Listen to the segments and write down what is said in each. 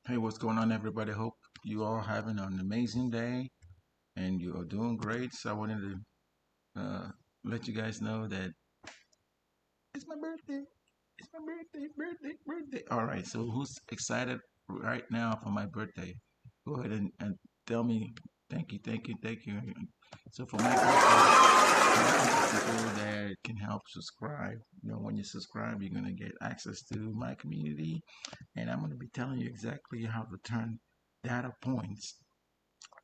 Hey, what's going on, everybody? Hope you all having an amazing day and you are doing great. So I wanted to let you guys know that it's my birthday. It's my birthday, birthday, birthday. All right. So who's excited right now for my birthday? Go ahead and tell me. Thank you, thank you, thank you. So for my birthday, I'm looking for people that can help subscribe. When you subscribe, you're gonna get access to my community, and I'm gonna be telling you exactly how to turn data points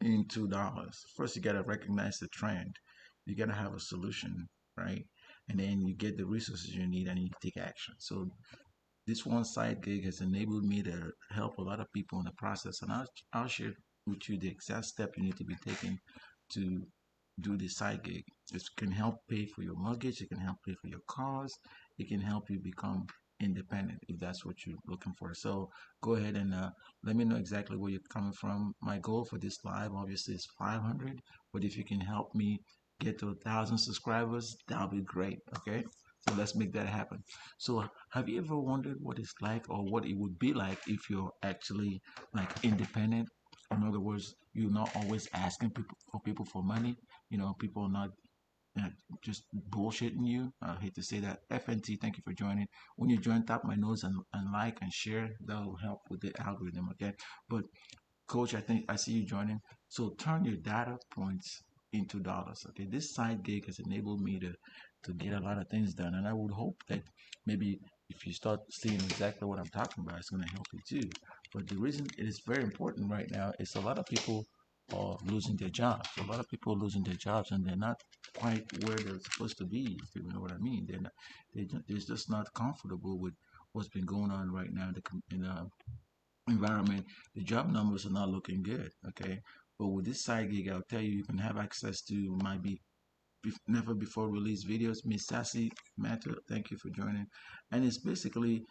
into dollars. First, you got to recognize the trend. You got to have a solution, right? And then you get the resources you need and you take action. So this one side gig has enabled me to help a lot of people in the process. And I'll share with you the exact step you need to be taking to do this side gig. It can help pay for your mortgage. It can help pay for your cars. It can help you become independent if that's what you're looking for. So go ahead and let me know exactly where you're coming from. My goal for this live obviously is 500, but if you can help me get to 1,000 subscribers, that'll be great. Okay, so let's make that happen. So have you ever wondered what it's like or what it would be like if you're actually like independent? In other words, you're not always asking people for money. People are not uh, just bullshitting you. I hate to say that. FNT, thank you for joining. When you join, tap my nose and like and share. That will help with the algorithm. Okay. But Coach, I think I see you joining. So turn your data points into dollars. Okay, this side gig has enabled me to get a lot of things done, and I would hope that maybe if you start seeing exactly what I'm talking about, it's going to help you too. But the reason it is very important right now is a lot of people are losing their jobs. A lot of people are losing their jobs, and they're not quite where they're supposed to be. If you know what I mean, they're just not comfortable with what's been going on right now in the environment. The job numbers are not looking good. Okay, but with this side gig, I'll tell you, you can have access to my never before released videos. Miss Sassy Matter, thank you for joining. And it's basically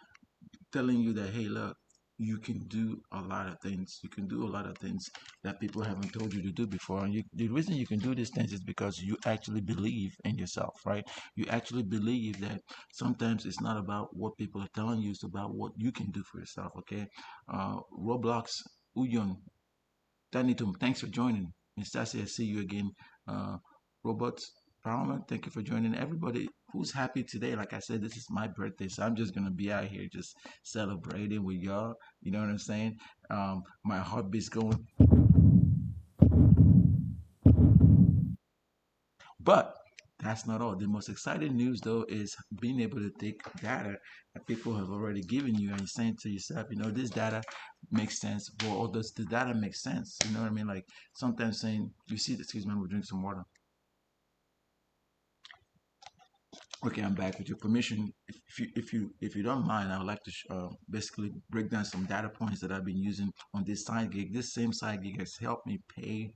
telling you that, hey, look, you can do a lot of things. You can do a lot of things that people haven't told you to do before. And the reason you can do these things is because you actually believe in yourself, right? You actually believe that sometimes it's not about what people are telling you, it's about what you can do for yourself, okay? Roblox, Uyon, Danitum, thanks for joining. Miss Tassie, I see you again. Robot Palmer, thank you for joining. Everybody who's happy today, like I said, this is my birthday, so I'm just gonna be out here just celebrating with y'all. You know what I'm saying? My heartbeat's going, but that's not all. The most exciting news, though, is being able to take data that people have already given you and saying to yourself, this data makes sense, or does the data make sense? You know what I mean? Like sometimes saying, you see, excuse me, we'll drink some water. Okay, I'm back with your permission. If you don't mind, I would like to basically break down some data points that I've been using on this side gig. This same side gig has helped me pay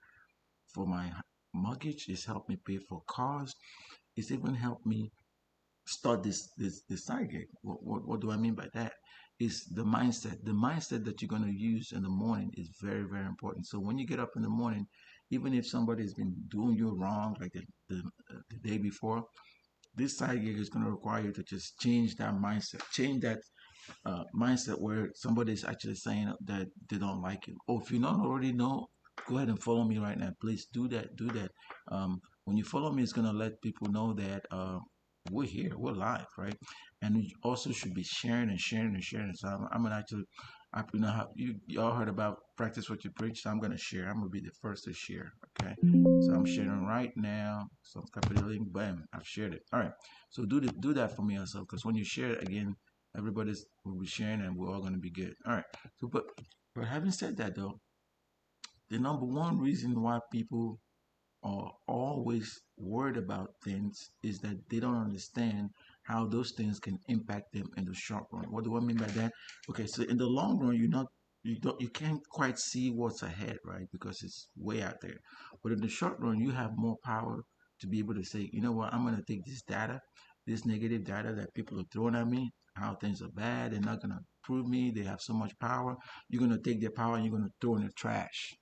for my mortgage. It's helped me pay for cars. It's even helped me start this side gig. What do I mean by that? Is the mindset. The mindset that you're going to use in the morning is very, very important. So when you get up in the morning, even if somebody has been doing you wrong, like the day before, this side gig is going to require you to just change that mindset, change that mindset where somebody is actually saying that they don't like you. Or if you don't already know, go ahead and follow me right now. Please do that. Do that. When you follow me, it's going to let people know that we're here, we're live, right? And you also should be sharing and sharing and sharing. So I'm gonna actually, how you all heard about practice what you preach. So I'm gonna share. I'm gonna be the first to share. Okay. So I'm sharing right now. So I'm copy the link. Bam, I've shared it. All right. So do that for me also, because when you share it again, everybody's will be sharing, and we're all gonna be good. All right. So, but having said that though, the number one reason why people are always worried about things is that they don't understand how those things can impact them in the short run. What do I mean by that? Okay, so in the long run, you can't quite see what's ahead, right? Because it's way out there. But in the short run, you have more power to be able to say, you know what, I'm gonna take this data, this negative data that people are throwing at me, how things are bad, they're not gonna prove me, they have so much power. You're gonna take their power and you're gonna throw in the trash.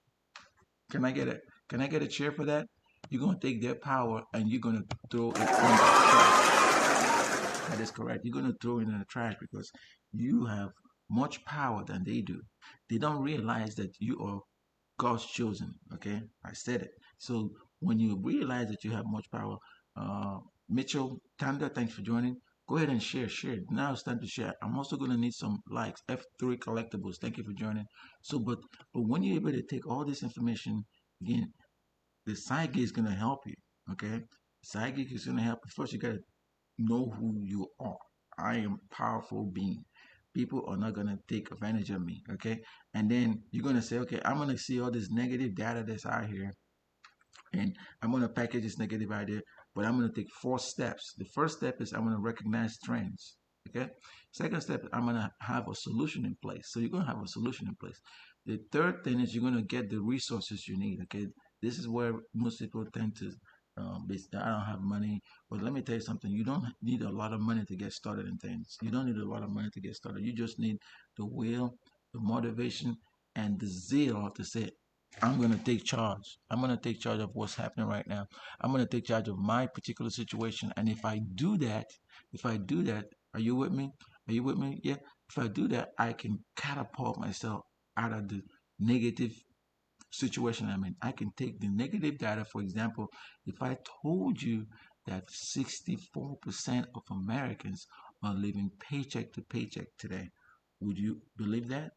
Can I get a can I get a cheer for that? You're gonna take their power and you're gonna throw it in the trash. That is correct. You're gonna throw it in the trash because you have much power than they do. They don't realize that you are God's chosen. Okay, I said it. So when you realize that you have much power, uh, Mitchell, Tanda, thanks for joining. Go ahead and share. Share. Now it's time to share. I'm also going to need some likes. F3 Collectibles. Thank you for joining. So, but when you're able to take all this information, again, the side gig is going to help you. Okay, side gig is going to help you. First, you got to know who you are. I am a powerful being. People are not gonna take advantage of me, okay? And then you're gonna say, okay, I'm gonna see all this negative data that's out here, and I'm gonna package this negative idea, but I'm gonna take 4 steps. The first step is I'm gonna recognize trends. Okay. Second step, I'm gonna have a solution in place. So you're gonna have a solution in place. The third thing is you're gonna get the resources you need. Okay. This is where most people tend to I don't have money. But let me tell you something. You don't need a lot of money to get started in things. You don't need a lot of money to get started. You just need the will, the motivation, and the zeal to say, I'm going to take charge. I'm going to take charge of what's happening right now. I'm going to take charge of my particular situation. And if I do that, are you with me? Are you with me? Yeah. If I do that, I can catapult myself out of the negative situation I'm in. I can take the negative data, for example, if I told you that 64% of Americans are living paycheck to paycheck today, would you believe that?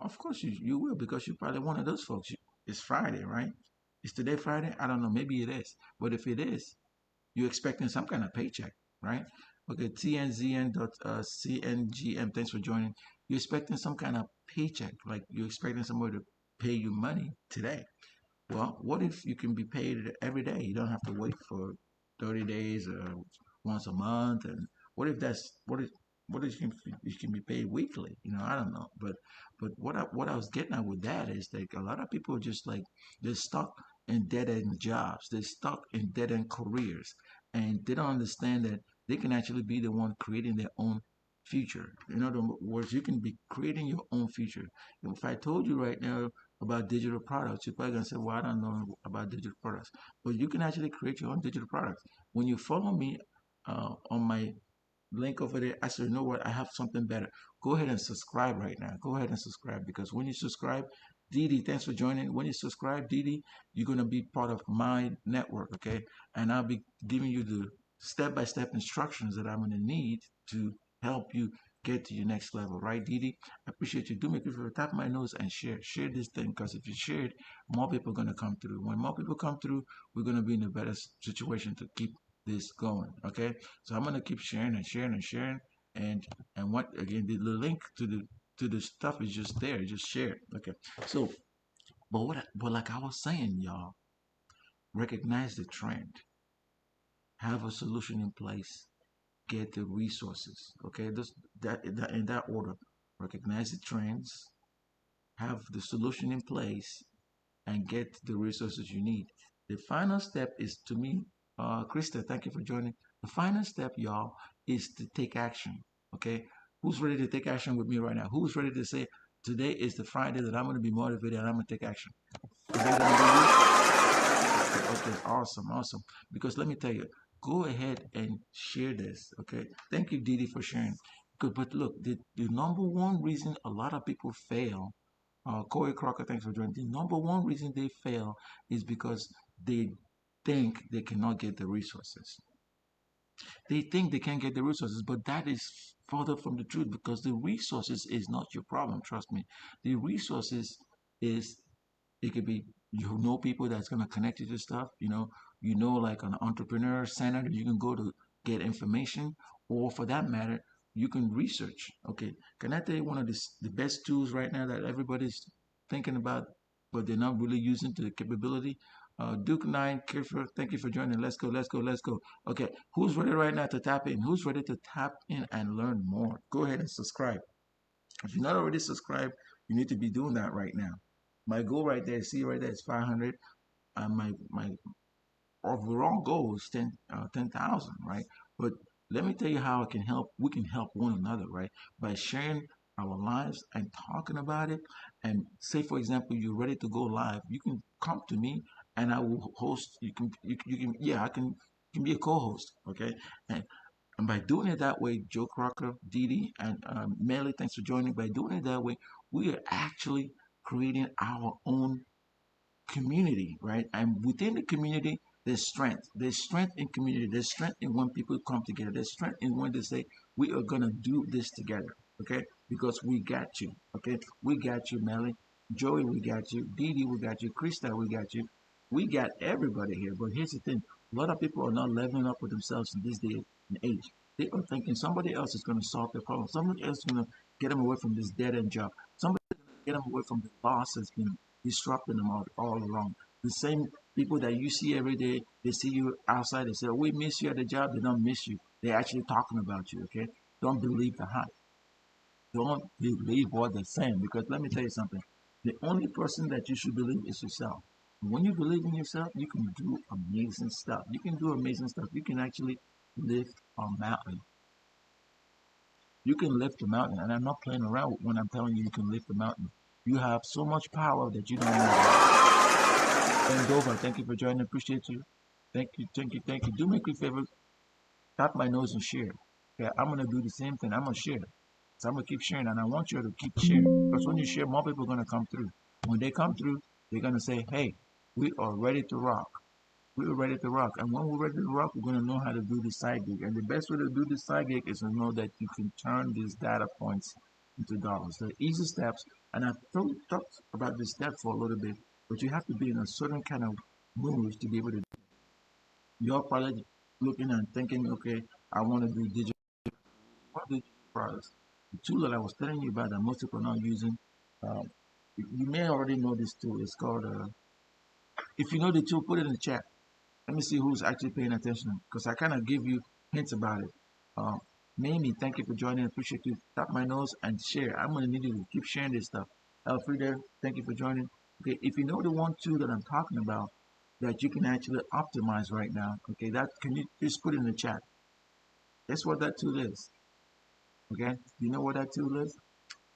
Of course you will because you're probably one of those folks. It's Friday, right? Is today Friday? I don't know. Maybe it is. But if it is, you're expecting some kind of paycheck, right? Okay, CNGM, thanks for joining. You're expecting some kind of paycheck, like you're expecting somebody to pay you money today. Well, what if you can be paid every day? You don't have to wait for 30 days or once a month. And what if you can be paid weekly? I don't know. But what I was getting at with that is like a lot of people are just like they're stuck in dead end jobs. They're stuck in dead end careers, and they don't understand that they can actually be the one creating their own future. In other words, you can be creating your own future. If I told you right now about digital products, you're probably gonna say, "Well, I don't know about digital products," but you can actually create your own digital products. When you follow me on my link over there, I said, "You know what? I have something better. Go ahead and subscribe right now. Go ahead and subscribe because when you subscribe, Didi, thanks for joining. When you subscribe, Didi, you're gonna be part of my network, okay? And I'll be giving you the step-by-step instructions that I'm gonna need to help you get to your next level, right, Didi? I appreciate you. Do me a favor, tap my nose and share this thing because if you share it, more people are gonna come through. When more people come through, we're gonna be in a better situation to keep this going, okay? So I'm gonna keep sharing and sharing and sharing, and what again? The link to the stuff is just there. Just share it, okay? So, but like I was saying, y'all, recognize the trend, have a solution in place, get the resources, okay? That in that order. Recognize the trends, have the solution in place, and get the resources you need. The final step is to me, Krista, thank you for joining. The final step, y'all, is to take action. Okay. Who's ready to take action with me right now? Who's ready to say, today is the Friday that I'm going to be motivated and I'm going to take action? Is that going to be you? Okay, awesome, awesome. Because let me tell you, go ahead and share this. Okay. Thank you, Didi, for sharing. Good, but look, the number one reason a lot of people fail, Corey Crocker, thanks for joining. The number one reason they fail is because they think they cannot get the resources. They think they can't get the resources, but that is further from the truth because the resources is not your problem. Trust me. The resources is it could be you know people that's gonna connect you to stuff. Like an entrepreneur center that you can go to get information, or for that matter, you can research. Okay, can I tell you one of the best tools right now that everybody's thinking about, but they're not really using to the capability? Duke Nine, Kiefer, thank you for joining. Let's go, let's go, let's go. Okay, who's ready right now to tap in? Who's ready to tap in and learn more? Go ahead and subscribe. If you're not already subscribed, you need to be doing that right now. My goal right there, see right there, is 500. My overall goal is 10,000, right? But let me tell you how I can help. We can help one another, right? By sharing our lives and talking about it. And say, for example, you're ready to go live. You can come to me, and I will host. You can, yeah, I can be a co-host, okay? And And by doing it that way, Joe Crocker, Dee, and Melly, thanks for joining. By doing it that way, we are actually creating our own community, right? And within the community, there's strength. There's strength in community. There's strength in when people come together. There's strength in when they say, we are going to do this together, okay? Because we got you, okay? We got you, Melly. Joey, we got you. Dee, we got you. Krista, we got you. We got everybody here. But here's the thing. A lot of people are not leveling up with themselves in this day and age. They are thinking somebody else is going to solve their problem. Somebody else is going to get them away from this dead-end job. Somebody is going to get them away from the boss that's been disrupting them all around. The same people that you see every day, they see you outside, they say, oh, we miss you at the job. They don't miss you. They're actually talking about you, okay? Don't believe the hype. Don't believe what they're saying, because let me tell you something. The only person that you should believe is yourself. And when you believe in yourself, you can do amazing stuff. You can do amazing stuff. You can actually lift a mountain. You can lift a mountain, and I'm not playing around when I'm telling you you can lift a mountain. You have so much power that you don't know. And Dover, thank you for joining. Appreciate you. Thank you, thank you, thank you. Do me a quick favor. Tap my nose and share. Okay, I'm gonna do the same thing. I'm gonna share. So I'm gonna keep sharing, and I want you to keep sharing, because when you share, more people are gonna come through. When they come through, they're gonna say, "Hey, we are ready to rock. We are ready to rock." And when we're ready to rock, we're gonna know how to do the side gig. And the best way to do the side gig is to know that you can turn these data points into dollars. The easy steps, and I've talked about this step for a little bit, but you have to be in a certain kind of mood to be able to. You're probably looking and thinking, okay, I want to do digital. What digital products? The tool that I was telling you about that most people are not using, uh, you may already know this tool. It's called, if you know the tool, put it in the chat. Let me see who's actually paying attention, because I kind of give you hints about it. Uh, Mamie, thank you for joining. Appreciate you. Tap my nose and share. I'm going to need you to keep sharing this stuff. Elfrida, thank you for joining. Okay, if you know the one tool that I'm talking about that you can actually optimize right now, okay, that can you just put it in the chat? That's what that tool is. Okay, you know what that tool is?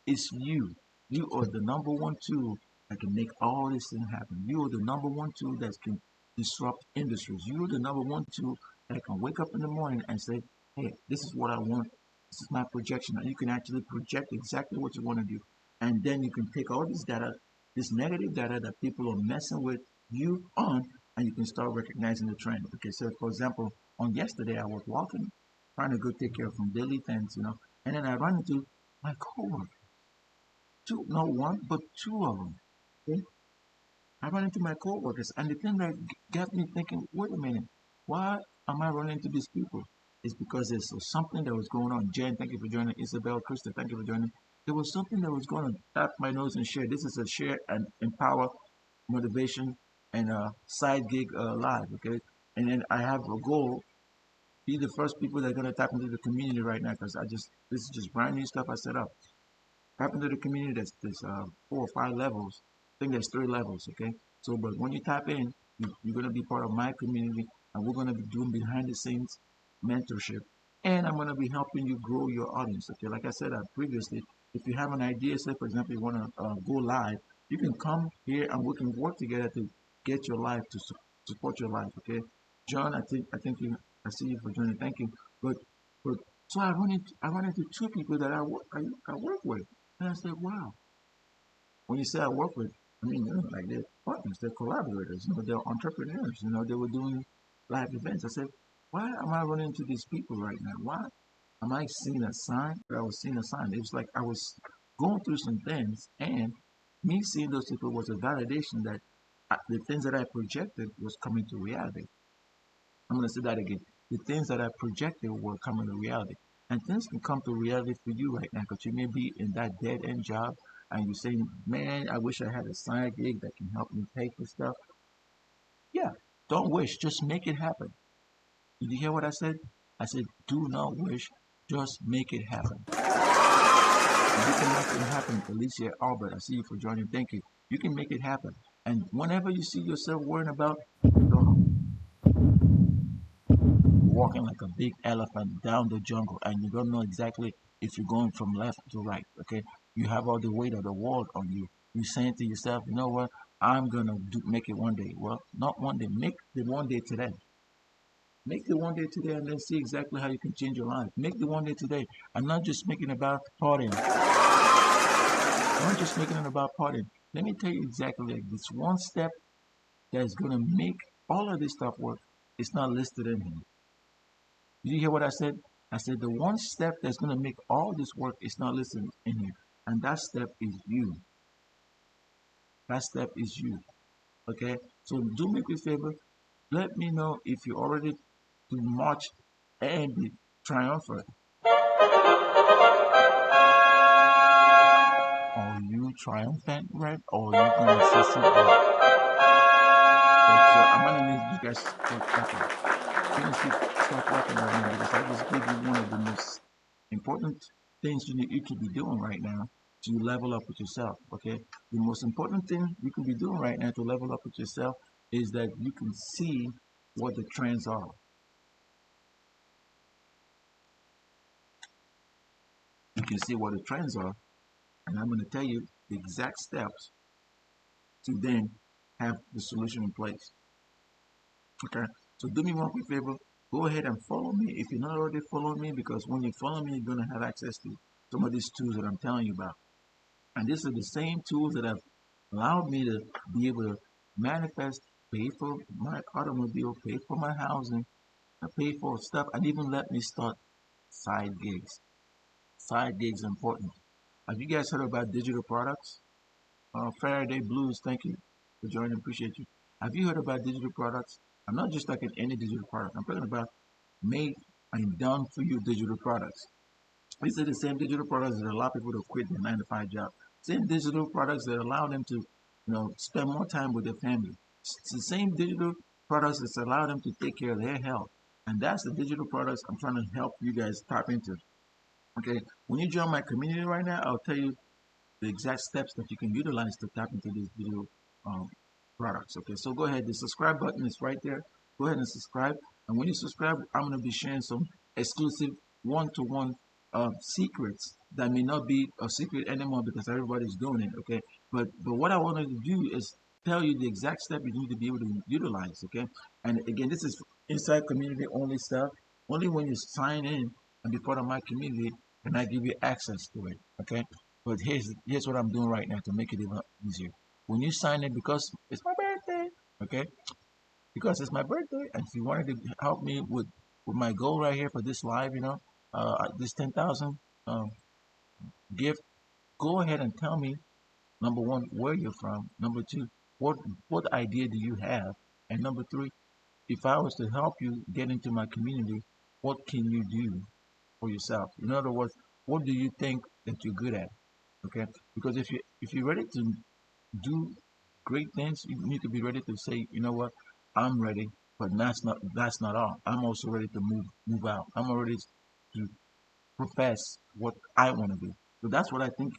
It's you. You are the number one tool that can make all this thing happen. You are the number one tool that can disrupt industries. You are the number one tool that can wake up in the morning and say, hey, this is what I want. This is my projection. And you can actually project exactly what you want to do. And then you can take all this data, this negative data that people are messing with you on, and you can start recognizing the trend. Okay, so for example, on yesterday I was walking, trying to go take care of some daily things, and then I ran into my coworker. Two, not one, but two of them. Okay? I ran into my coworkers, and the thing that got me thinking, wait a minute, why am I running into these people? It's because there's something that was going on. Jen, thank you for joining. Isabel, Krista, thank you for joining. There was something that was going on. Tap my nose and share. This is a share and empower motivation and side gig live. Okay, and then I have a goal. Be the first people that are gonna tap into the community right now, because this is just brand new stuff I set up. Tap into the community. There's 4 or 5 levels. I think there's 3 levels. Okay. So, but when you tap in, you're gonna be part of my community, and we're gonna be doing behind the scenes mentorship, and I'm gonna be helping you grow your audience. Okay. Like I said previously, if you have an idea, say for example you wanna go live, you can come here and we can work together to get your life to support your life. Okay. John, I think you. I see you for joining. Thank you. But so I run into 2 people that I work with. And I said, wow. When you say I work with, I mean, like they're partners, they're collaborators, they're entrepreneurs, they were doing live events. I said, why am I running into these people right now? Why am I seeing a sign? I was seeing a sign. It was like I was going through some things, and me seeing those people was a validation that the things that I projected was coming to reality. I'm going to say that again. The things that I projected were coming to reality. And things can come to reality for you right now, because you may be in that dead end job and you're saying, man, I wish I had a side gig that can help me pay for stuff. Yeah, don't wish, just make it happen. Did you hear what I said? I said, do not wish, just make it happen. And you can make it happen. Alicia Albert, I see you for joining. Thank you. You can make it happen. And whenever you see yourself worrying about, walking like a big elephant down the jungle, and you don't know exactly if you're going from left to right. Okay, you have all the weight of the world on you. You're saying to yourself, you know what, I'm gonna make it one day. Well, not one day, make the one day today. Make the one day today and then see exactly how you can change your life. Make the one day today. I'm not just making it about partying. I'm not just making it about partying. Let me tell you exactly like this one step that's gonna make all of this stuff work. It's not listed in here. Did you hear what I said? I said the one step that's gonna make all this work is not listed in here. And that step is you. That step is you. Okay? So do me a favor. Let me know if you're already to march and be triumphant. Are you triumphant, right? Or are you gonna say something? Okay, so I'm gonna need you guys to start clapping. I'm gonna start clapping right now because I just gave you one of the most important things you could be doing right now to level up with yourself. Okay, the most important thing you could be doing right now to level up with yourself is that you can see what the trends are. You can see what the trends are, and I'm gonna tell you the exact steps to then have the solution in place. Okay, so do me one quick favor. Go ahead and follow me if you're not already following me, because when you follow me, you're gonna have access to some of these tools that I'm telling you about. And these are the same tools that have allowed me to be able to manifest, pay for my automobile, pay for my housing, pay for stuff, and even let me start side gigs. Side gigs are important. Have you guys heard about digital products? Faraday Blues, thank you for joining. Appreciate you. Have you heard about digital products? I'm not just talking any digital product. I'm talking about made and done for you digital products. These are the same digital products that allow people to quit their 9 to 5 job. Same digital products that allow them to, spend more time with their family. It's the same digital products that allow them to take care of their health. And that's the digital products I'm trying to help you guys tap into. Okay, when you join my community right now, I'll tell you the exact steps that you can utilize to tap into these digital um, products. Okay, so go ahead. The subscribe button is right there. Go ahead and subscribe. And when you subscribe, I'm going to be sharing some exclusive one-to-one secrets that may not be a secret anymore because everybody's doing it. Okay, but what I wanted to do is tell you the exact step you need to be able to utilize. Okay, and again, this is inside community only stuff. Only when you sign in and be part of my community can I give you access to it. Okay. But here's what I'm doing right now to make it even easier. When you sign in, because it's my birthday, okay? Because it's my birthday, and if you wanted to help me with my goal right here for this live, this 10,000 um, gift, go ahead and tell me number one where you're from, number two what idea do you have, and number three, if I was to help you get into my community, what can you do for yourself? In other words, what do you think that you're good at? Okay, because if you're ready to do great things, you need to be ready to say, you know what, I'm ready, but that's not all. I'm also ready to move out. I'm ready to profess what I want to do. So that's what I think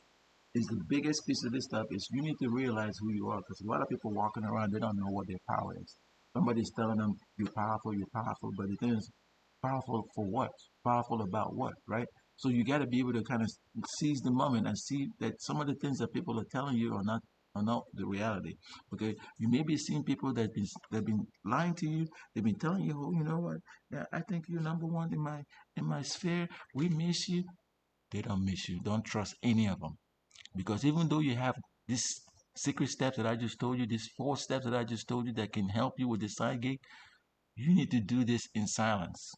is the biggest piece of this stuff is you need to realize who you are, because a lot of people walking around, they don't know what their power is. Somebody's telling them you're powerful, but the thing is, powerful for what? Powerful about what, right? So you got to be able to kind of seize the moment and see that some of the things that people are telling you are not the reality. Okay, you may be seeing people that been lying to you. They've been telling you, oh, you know what? Yeah, I think you're number one in my sphere. We miss you. They don't miss you. Don't trust any of them. Because even though you have these secret steps that I just told you, these 4 steps that I just told you that can help you with the side gig, you need to do this in silence.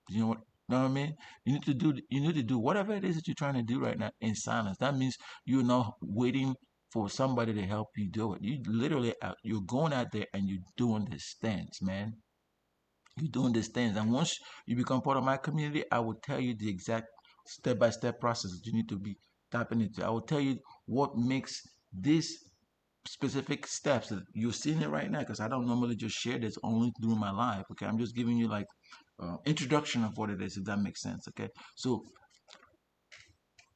You know what I mean? You need to do whatever it is that you're trying to do right now in silence. That means you're not waiting for somebody to help you do it. You literally you're going out there and you're doing this things, man. You're doing these things. And once you become part of my community, I will tell you the exact step-by-step process that you need to be tapping into. I will tell you what makes this specific steps that you're seeing it right now, because I don't normally just share this only through my life. Okay, I'm just giving you like introduction of what it is, if that makes sense. Okay, so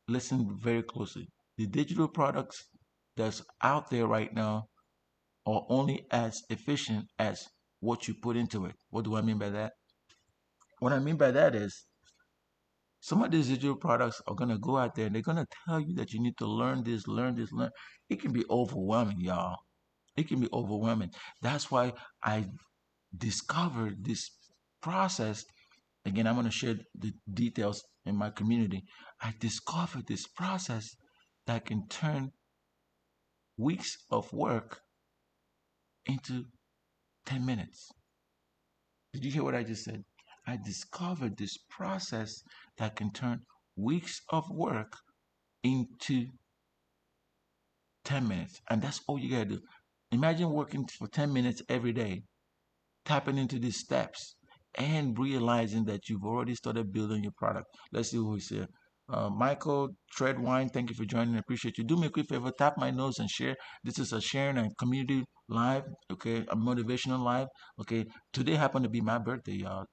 listen very closely. The digital products that's out there right now are only as efficient as what you put into it. What do I mean by that? What I mean by that is some of these digital products are going to go out there and they're going to tell you that you need to learn this, learn this, learn. It can be overwhelming, y'all. It can be overwhelming. That's why I discovered this process. Again, I'm going to share the details in my community. I discovered this process that can turn weeks of work into 10 minutes. Did you hear what I just said? I discovered this process that can turn weeks of work into 10 minutes. And that's all you got to do. Imagine working for 10 minutes every day, tapping into these steps and realizing that you've already started building your product. Let's see who is here. Michael Treadwine, thank you for joining. I appreciate you. Do me a quick favor, tap my nose and share. This is a sharing and community live, okay, a motivational live. Okay, today happened to be my birthday, y'all.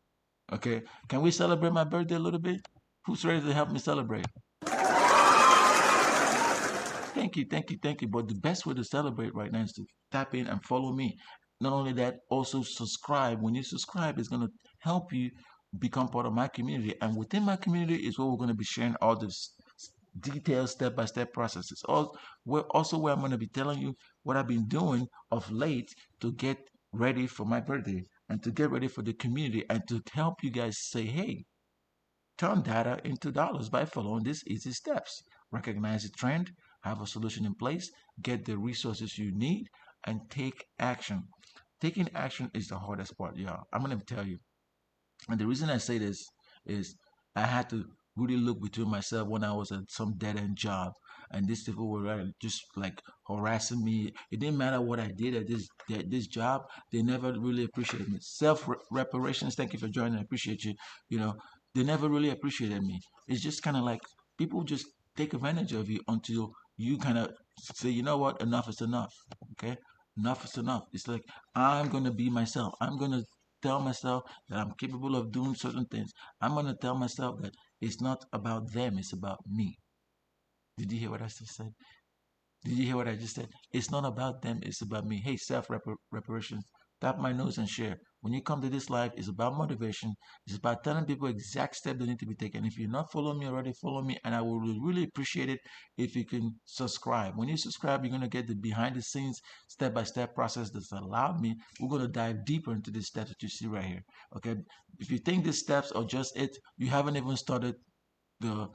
Okay, can we celebrate my birthday a little bit? Who's ready to help me celebrate? Thank you, thank you, thank you. But the best way to celebrate right now is to tap in and follow me. Not only that, also subscribe. When you subscribe, it's going to help you become part of my community. And within my community is where we're going to be sharing all this detailed step-by-step processes. Also where I'm going to be telling you what I've been doing of late to get ready for my birthday and to get ready for the community and to help you guys say, hey, turn data into dollars by following these easy steps. Recognize the trend, have a solution in place, get the resources you need, and take action. Taking action is the hardest part, y'all. I'm going to tell you. And the reason I say this is I had to really look between myself when I was at some dead end job, and these people were just like harassing me. It didn't matter what I did at this job; they never really appreciated me. Self reparations. Thank you for joining. I appreciate you. You know, they never really appreciated me. It's just kind of like people just take advantage of you until you kind of say, you know what, enough is enough. Okay, enough is enough. It's like I'm gonna be myself. I'm gonna tell myself that I'm capable of doing certain things. I'm going to tell myself that it's not about them, it's about me. Did you hear what I just said? Did you hear what I just said? It's not about them, it's about me. Hey, self reparations, tap my nose and share. When you come to this live, it's about motivation. It's about telling people exact steps that need to be taken. If you're not following me already, follow me. And I will really appreciate it if you can subscribe. When you subscribe, you're going to get the behind the scenes, step by step process that's allowed me. We're going to dive deeper into the steps that you see right here. Okay. If you think these steps are just it, you haven't even started the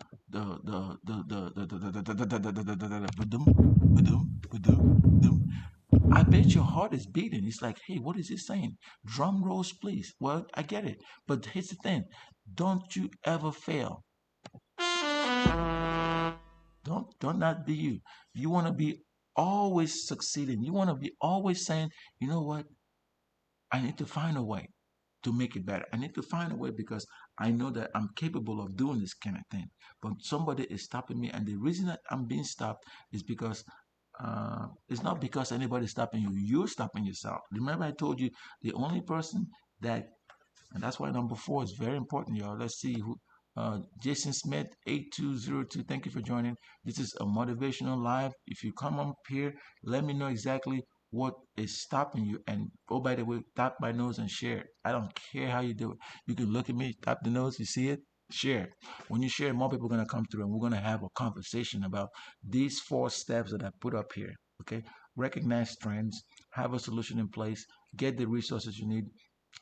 I bet your heart is beating. It's like, hey, what is he saying? Drum rolls, please. Well, I get it. But here's the thing. Don't you ever fail. Don't not be you. You want to be always succeeding. You want to be always saying, you know what? I need to find a way to make it better. I need to find a way because I know that I'm capable of doing this kind of thing. But somebody is stopping me, and the reason that I'm being stopped is because it's not because anybody's stopping you. You're stopping yourself. Remember, I told you the only person that, and that's why number 4 is very important, y'all. Let's see who. Jason Smith 8202. Thank you for joining. This is a motivational live. If you come up here, let me know exactly what is stopping you. And oh, by the way, tap my nose and share. I don't care how you do it. You can look at me, tap the nose, you see it, share. When you share, more people are going to come through and we're going to have a conversation about these 4 steps that I put up here. Okay. Recognize trends, have a solution in place, get the resources you need.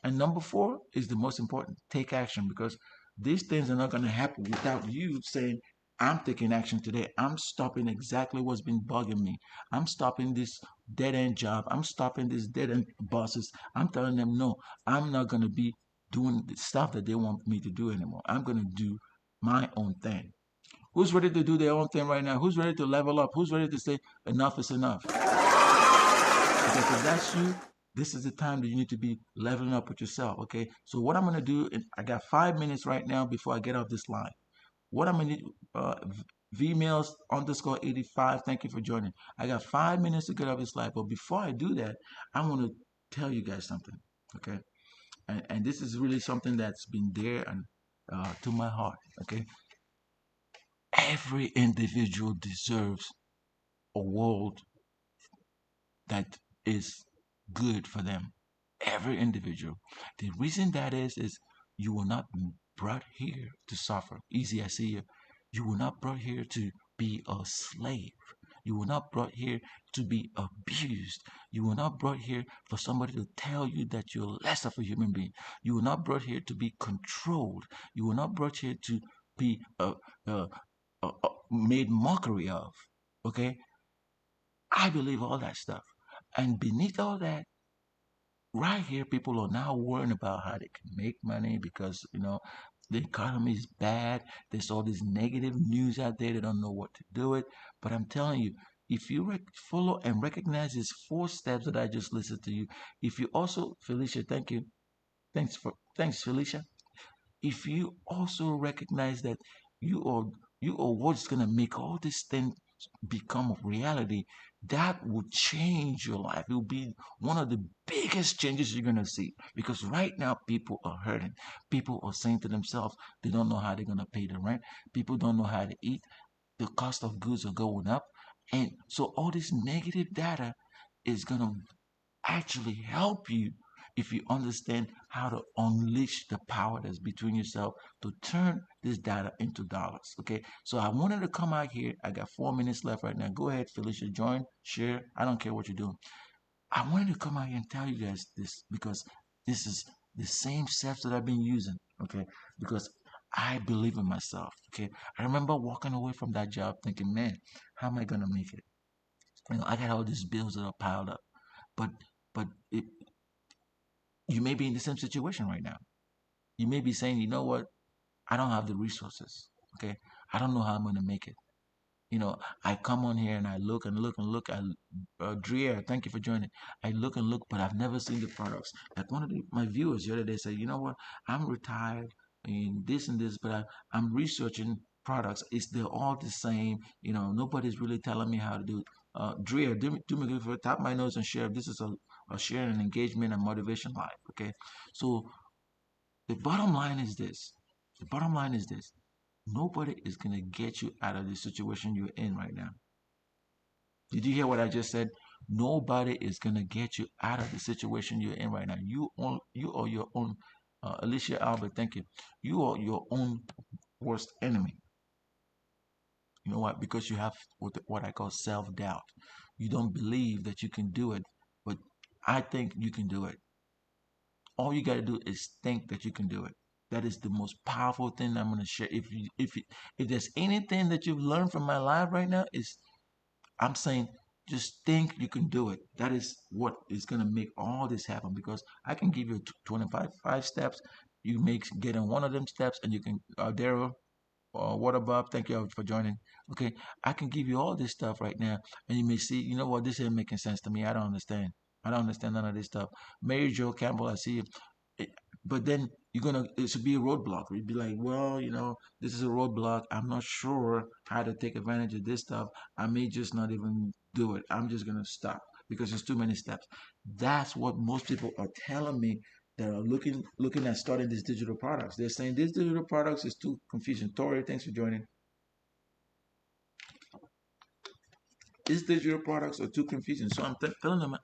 And number 4 is the most important. Take action because these things are not going to happen without you saying, I'm taking action today. I'm stopping exactly what's been bugging me. I'm stopping this dead end job. I'm stopping this dead end bosses. I'm telling them, no, I'm not going to be doing the stuff that they want me to do anymore. I'm going to do my own thing. Who's ready to do their own thing right now? Who's ready to level up? Who's ready to say, enough is enough? Because if that's you, this is the time that you need to be leveling up with yourself. Okay. So what I'm gonna do, I got 5 minutes right now before I get off this line. What I'm gonna do, VMails underscore 85. Thank you for joining. I got 5 minutes to get off this live, but before I do that, I want to tell you guys something. Okay. And this is really something that's been there and to my heart. Okay. Every individual deserves a world that is good for them. Every individual. The reason that is you were not brought here to suffer. Easy, I see you. You were not brought here to be a slave. You were not brought here to be abused. You were not brought here for somebody to tell you that you're less of a human being. You were not brought here to be controlled. You were not brought here to be uh, made mockery of. Okay? I believe all that stuff. And beneath all that, right here, people are now worrying about how they can make money because, the economy is bad. There's all this negative news out there. They don't know what to do with. But I'm telling you, if you follow and recognize these 4 steps that I just listed to you, if you also, Felicia, thank you. Thanks, Felicia. If you also recognize that you are you are what's gonna make all these things become a reality, that will change your life. It will be one of the biggest changes you're gonna see. Because right now people are hurting. People are saying to themselves they don't know how they're gonna pay the rent. People don't know how to eat. The cost of goods are going up. And so all this negative data is gonna actually help you if you understand how to unleash the power that's between yourself to turn this data into dollars. Okay, so I wanted to come out here. I got 4 minutes left right now. Go ahead, Felicia, join, share. I don't care what you're doing. I wanted to come out here and tell you guys this because this is the same steps that I've been using. Okay, because I believe in myself. Okay, I remember walking away from that job thinking, man, how am I gonna make it? I got all these bills that are piled up, but but you may be in the same situation right now. You may be saying, you know what, I don't have the resources. Okay, I don't know how I'm going to make it. I come on here and I look and look and look. Drea, thank you for joining. I look and look, but I've never seen the products. Like one of my viewers the other day said, you know what, I'm retired and this, but I'm researching products. They're all the same. Nobody's really telling me how to do it. Drea, do me a good favor, tap my nose and share. This is a share and engagement and motivation live. Okay, so the bottom line is this. The bottom line is this. Nobody is going to get you out of the situation you're in right now. Did you hear what I just said? Nobody is going to get you out of the situation you're in right now. You are your own, Alicia Albert, thank you. You are your own worst enemy. You know what? Because you have what I call self doubt. You don't believe that you can do it, but I think you can do it. All you got to do is think that you can do it. That is the most powerful thing I'm going to share. If there's anything that you've learned from my live right now, is I'm saying just think you can do it. That is what is going to make all this happen. Because I can give you 25 5 steps. You make get on one of them steps, and you can Daryl, what about? Thank you for joining. Okay, I can give you all this stuff right now, and you may see, you know what, this isn't making sense to me. I don't understand. I don't understand none of this stuff. Mary Jo Campbell, I see you. It- but then it should be a roadblock. You'd be like, well, this is a roadblock. I'm not sure how to take advantage of this stuff. I may just not even do it. I'm just gonna stop because there's too many steps. That's what most people are telling me that are looking at starting these digital products. They're saying these digital products is too confusing. Tori, thanks for joining. These digital products are too confusing. So I'm telling them,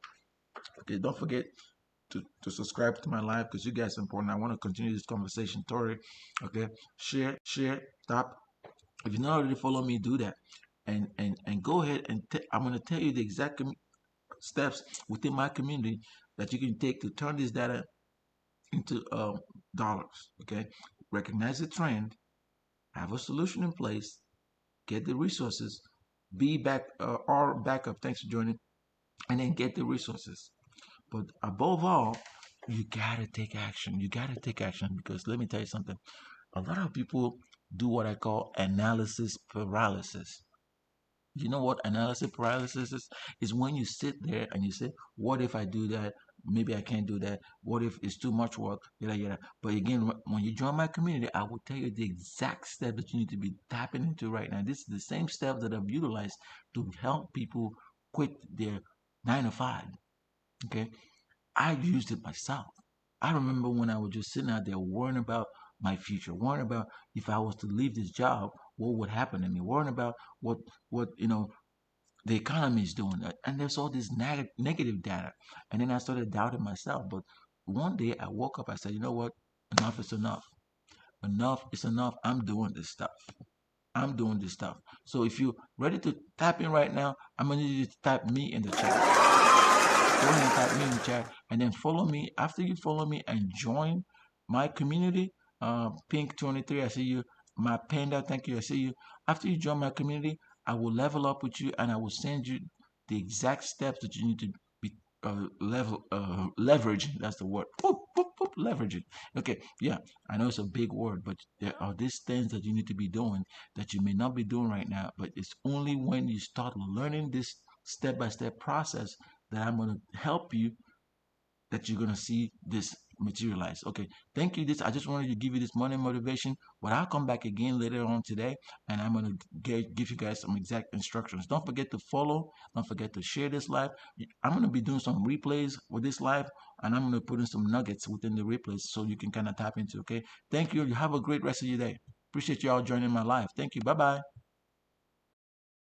okay, don't forget to subscribe to my live because you guys are important. I want to continue this conversation. Tori, okay, share, stop. If you not already follow me, do that. And go ahead and I'm going to tell you the exact steps within my community that you can take to turn this data into dollars. Okay, recognize the trend, have a solution in place, get the resources, be back or backup. Thanks for joining, and then get the resources. But above all, you gotta take action. You gotta take action because let me tell you something. A lot of people do what I call analysis paralysis. You know what analysis paralysis is? Is when you sit there and you say, "What if I do that? Maybe I can't do that. What if it's too much work?" Yada yada. But again, when you join my community, I will tell you the exact step that you need to be tapping into right now. This is the same step that I've utilized to help people quit their 9 to 5. Okay, I used it myself. I remember when I was just sitting out there worrying about my future, worrying about if I was to leave this job, what would happen to me, worrying about what the economy is doing. And there's all this negative data. And then I started doubting myself. But one day I woke up, I said, you know what? Enough is enough. Enough is enough. I'm doing this stuff. I'm doing this stuff. So if you're ready to tap in right now, I'm gonna need you to type me in the chat. Go ahead and type me in the chat and then follow me. After you follow me and join my community, Pink 23, I see you. My Panda, thank you, I see you. After you join my community, I will level up with you and I will send you the exact steps that you need to be leverage. That's the word. Boop, boop, boop, leverage it. Okay, yeah, I know it's a big word, but there are these things that you need to be doing that you may not be doing right now. But it's only when you start learning this step-by-step process that I'm going to help you that you're going to see this materialize. Okay, thank you. This I just wanted to give you this morning motivation, but I'll come back again later on today and I'm going to give you guys some exact instructions. Don't forget to follow, don't forget to share this live. I'm going to be doing some replays with this live and I'm going to put in some nuggets within the replays so you can kind of tap into. Okay, thank you. You have a great rest of your day. Appreciate you all joining my live. Thank you. Bye bye.